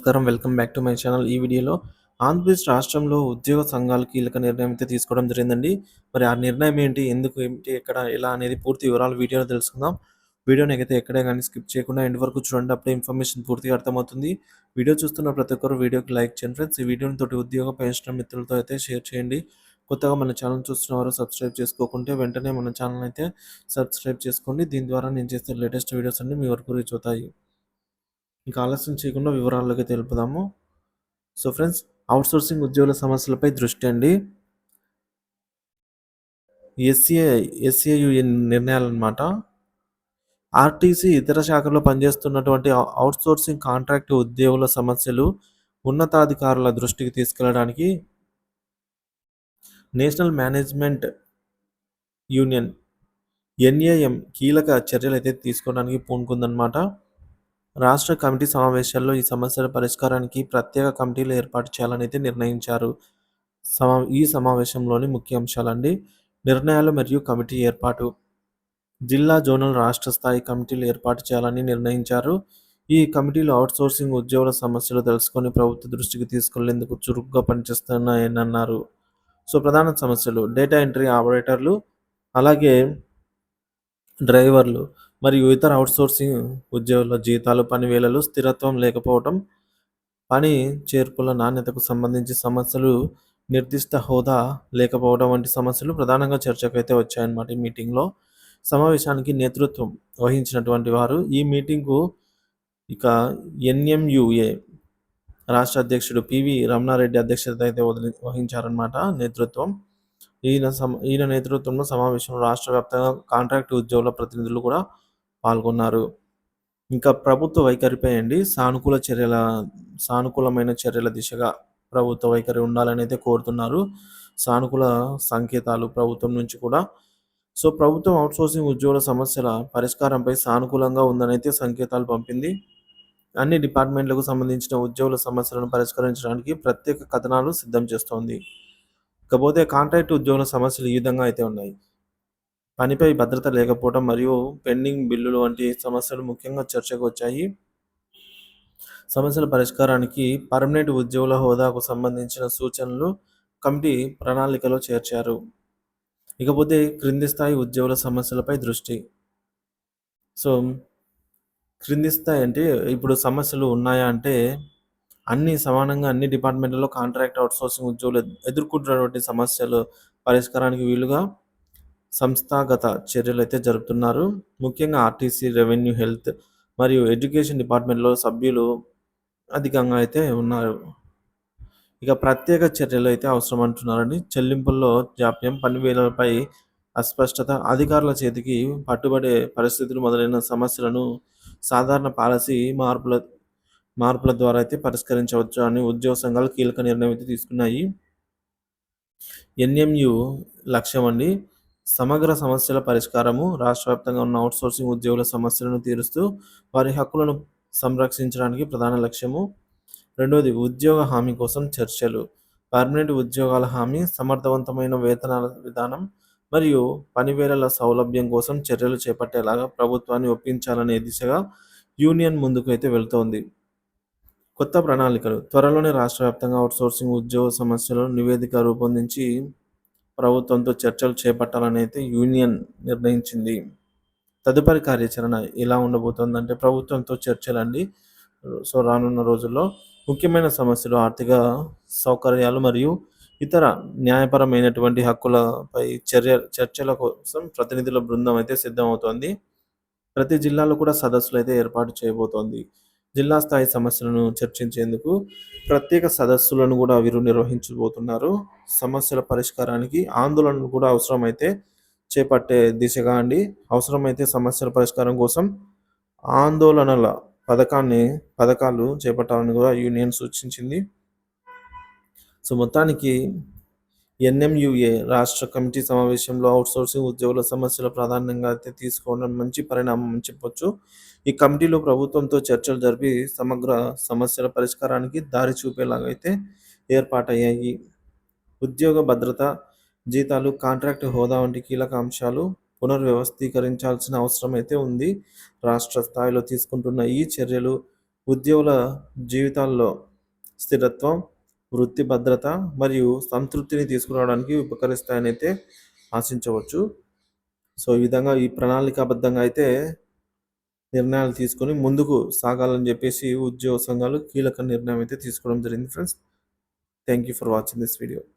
నమస్కారం. Welcome back to my channel. ఈ వీడియోలో ఆంధ్రప్రదేశ్ రాష్ట్రంలో ఉద్యోగ సంఘాలు కీలక నిర్ణయం అయితే తీసుకోవడం జరిగిందండి. మరి ఆ నిర్ణయం ఏంటి? ఎందుకు? ఏంటి? ఎక్కడ? ఎలా? అనేది పూర్తి వివరాలు వీడియోలో తెలుసుకుందాం. వీడియోనైతే ఎక్కడే గాని స్కిప్ చేయకుండా ఎండ్ వరకు చూడండి. అప్పుడే ఇన్ఫర్మేషన్ పూర్తిగా అర్థమవుతుంది. వీడియో చూస్తున్న ప్రతి ఒక్కరు వీడియోకి లైక్ చేయండి ఫ్రెండ్స్. ఈ వీడియోని తోటి ఉద్యోగ పెన్షనర్ మిత్రులతో అయితే షేర్ చేయండి. కొత్తగా మన ఛానల్ చూస్తున్న వారు సబ్స్క్రైబ్ చేసుకోకుంటే వెంటనే మన ఛానల్ అయితే సబ్స్క్రైబ్ చేసుకోండి. దీని ద్వారా నేను చేసే లేటెస్ట్ వీడియోస్ అన్నీ మీ వరకు రీచ్ అవుతాయి. ఇంకా ఆలస్యం చేయకుండా వివరాల్లోకి తెలుపుదాము. సో ఫ్రెండ్స్, అవుట్‌సోర్సింగ్ ఉద్యోగుల సమస్యలపై దృష్టి అండి. ఎస్‌సీఏ ఎస్‌సీఏయూ నిర్ణయాలన్నమాట. ఆర్టీసీ ఇతర శాఖల్లో పనిచేస్తున్నటువంటి అవుట్‌సోర్సింగ్ కాంట్రాక్ట్ ఉద్యోగుల సమస్యలు ఉన్నతాధికారుల దృష్టికి తీసుకెళ్లడానికి నేషనల్ మేనేజ్మెంట్ యూనియన్ ఎన్ఏఎం కీలక చర్యలైతే తీసుకోవడానికి పూనుకుందన్నమాట. రాష్ట్ర కమిటీ సమావేశాల్లో ఈ సమస్యల పరిష్కారానికి ప్రత్యేక కమిటీలు ఏర్పాటు చేయాలని అయితే నిర్ణయించారు. ఈ సమావేశంలోని ముఖ్య అంశాలండి: నిర్ణయాలు మరియు కమిటీ ఏర్పాటు. జిల్లా, జోనల్, రాష్ట్ర స్థాయి కమిటీలు ఏర్పాటు చేయాలని నిర్ణయించారు. ఈ కమిటీలు అవుట్‌సోర్సింగ్ ఉద్యోగుల సమస్యలు తెలుసుకొని ప్రభుత్వ దృష్టికి తీసుకెళ్లేందుకు చురుగ్గా పనిచేస్తున్నాయన్నారు. సో ప్రధాన సమస్యలు: డేటా ఎంట్రీ ఆపరేటర్లు, అలాగే డ్రైవర్లు మరియు ఇతర అవుట్‌సోర్సింగ్ ఉద్యోగుల జీతాలు, పని వేళలు, స్థిరత్వం లేకపోవటం, పని చేర్పుల నాణ్యతకు సంబంధించి సమస్యలు, నిర్దిష్ట హోదా లేకపోవడం వంటి సమస్యలు ప్రధానంగా చర్చకైతే వచ్చాయన్నమాట ఈ మీటింగ్‌లో. సమావేశానికి నేతృత్వం వహించినటువంటి వారు ఈ మీటింగ్‌కు ఇక ఎన్ఎంయూఏ రాష్ట్ర అధ్యక్షుడు పివి రమణారెడ్డి అధ్యక్షత అయితే వహించారన్నమాట నేతృత్వం. ఈయన నేతృత్వంలో సమావేశంలో రాష్ట్ర వ్యాప్తంగా కాంట్రాక్ట్ ఉద్యోగుల ప్రతినిధులు కూడా పాల్గొన్నారు. ఇంకా ప్రభుత్వ వైఖరిపై అండి, సానుకూలమైన చర్యల దిశగా ప్రభుత్వ వైఖరి ఉండాలని అయితే కోరుతున్నారు. సానుకూల సంకేతాలు ప్రభుత్వం నుంచి కూడా. సో ప్రభుత్వం అవుట్‌సోర్సింగ్ ఉద్యోగుల సమస్యల పరిష్కారంపై సానుకూలంగా ఉందని అయితే సంకేతాలు పంపింది. అన్ని డిపార్ట్మెంట్లకు సంబంధించిన ఉద్యోగుల సమస్యలను పరిష్కరించడానికి ప్రత్యేక కథనాలు సిద్ధం చేస్తోంది. ఇకపోతే కాంట్రాక్ట్ ఉద్యోగుల సమస్యలు ఈ విధంగా అయితే ఉన్నాయి. పనిపై భద్రత లేకపోవడం మరియు పెండింగ్ బిల్లులు వంటి సమస్యలు ముఖ్యంగా చర్చకు వచ్చాయి. సమస్యల పరిష్కారానికి పర్మనెంట్ ఉద్యోగుల హోదాకు సంబంధించిన సూచనలు కమిటీ ప్రణాళికలో చేర్చారు. ఇకపోతే క్రింది స్థాయి ఉద్యోగుల సమస్యలపై దృష్టి. సో క్రింది స్థాయి అంటే ఇప్పుడు సమస్యలు ఉన్నాయా అంటే, సమానంగా అన్ని డిపార్ట్మెంట్లలో కాంట్రాక్ట్ అవుట్‌సోర్సింగ్ ఉద్యోగులు ఎదుర్కొంటున్నటువంటి సమస్యలు పరిష్కారానికి వీలుగా సంస్థాగత చర్యలైతే జరుపుతున్నారు. ముఖ్యంగా ఆర్టీసీ, రెవెన్యూ, హెల్త్ మరియు ఎడ్యుకేషన్ డిపార్ట్మెంట్‌లో సభ్యులు అధికంగా అయితే ఉన్నారు. ఇక ప్రత్యేక చర్యలు అయితే అవసరం అంటున్నారండి. చెల్లింపుల్లో జాప్యం, పని వేళలపై అస్పష్టత, అధికారుల చేతికి పట్టుబడే పరిస్థితులు మొదలైన సమస్యలను సాధారణ పాలసీ మార్పుల ద్వారా అయితే పరిష్కరించవచ్చు అని ఉద్యోగ సంఘాలు కీలక నిర్ణయం అయితే తీసుకున్నాయి. ఎన్ఎంయు లక్ష్యం అండి, సమగ్ర సమస్యల పరిష్కారము. రాష్ట్ర వ్యాప్తంగా ఉన్న అవుట్‌సోర్సింగ్ ఉద్యోగుల సమస్యలను తీరుస్తూ వారి హక్కులను సంరక్షించడానికి ప్రధాన లక్ష్యము. రెండోది, ఉద్యోగ హామీ కోసం చర్చలు. పర్మనెంట్ ఉద్యోగాల హామీ, సమర్థవంతమైన వేతనాల విధానం మరియు పనివేళల సౌలభ్యం కోసం చర్యలు చేపట్టేలాగా ప్రభుత్వాన్ని ఒప్పించాలనే దిశగా యూనియన్ ముందుకు అయితే వెళ్తోంది. కొత్త ప్రణాళికలు. త్వరలోనే రాష్ట్ర వ్యాప్తంగా అవుట్‌సోర్సింగ్ ఉద్యోగ సమస్యలను నివేదిక రూపొందించి ప్రభుత్వంతో చర్చలు చేపట్టాలని అయితే యూనియన్ నిర్ణయించింది. తదుపరి కార్యాచరణ ఎలా ఉండబోతోందంటే ప్రభుత్వంతో చర్చలండి. సో రానున్న రోజుల్లో ముఖ్యమైన సమస్యలు, ఆర్థిక సౌకర్యాలు మరియు ఇతర న్యాయపరమైనటువంటి హక్కులపై చర్చల కోసం ప్రతినిధుల బృందం అయితే సిద్ధమవుతోంది. ప్రతి జిల్లాలో కూడా సదస్సులు అయితే ఏర్పాటు చేయబోతోంది. జిల్లా స్థాయి సమస్యలను చర్చించేందుకు ప్రత్యేక సదస్సులను కూడా వీరు నిర్వహించబోతున్నారు. సమస్యల పరిష్కారానికి ఆందోళనలు కూడా అవసరమైతే చేపట్టే దిశగా అండి. అవసరమైతే సమస్యల పరిష్కారం కోసం ఆందోళనల పథకాలు చేపట్టాలని కూడా యూనియన్ సూచించింది. సో మొత్తానికి ఎన్ఎంయూఏ రాష్ట్ర కమిటీ సమావేశంలో అవుట్‌సోర్సింగ్ ఉద్యోగుల సమస్యల ప్రాధాన్యంగా అయితే తీసుకోవడం మంచి పరిణామం అని చెప్పొచ్చు. ఈ కమిటీలో ప్రభుత్వంతో చర్చలు జరిపి సమగ్ర సమస్యల పరిష్కారానికి దారి చూపేలాగా అయితే ఏర్పాటయ్యాయి. ఉద్యోగ భద్రత, జీతాలు, కాంట్రాక్ట్ హోదా వంటి కీలక అంశాలు పునర్వ్యవస్థీకరించాల్సిన అవసరం అయితే ఉంది. రాష్ట్ర స్థాయిలో తీసుకుంటున్న ఈ చర్యలు ఉద్యోగుల జీవితాల్లో స్థిరత్వం, వృత్తి భద్రత మరియు సంతృప్తిని తీసుకురావడానికి ఉపకరిస్తాయని అయితే ఆశించవచ్చు. సో, ఈ విధంగా ఈ ప్రణాళికాబద్ధంగా అయితే నిర్ణయాలు తీసుకొని ముందుకు సాగాలని చెప్పేసి ఉద్యోగ సంఘాలు కీలక నిర్ణయం అయితే తీసుకోవడం జరిగింది friends. Thank you for watching this video.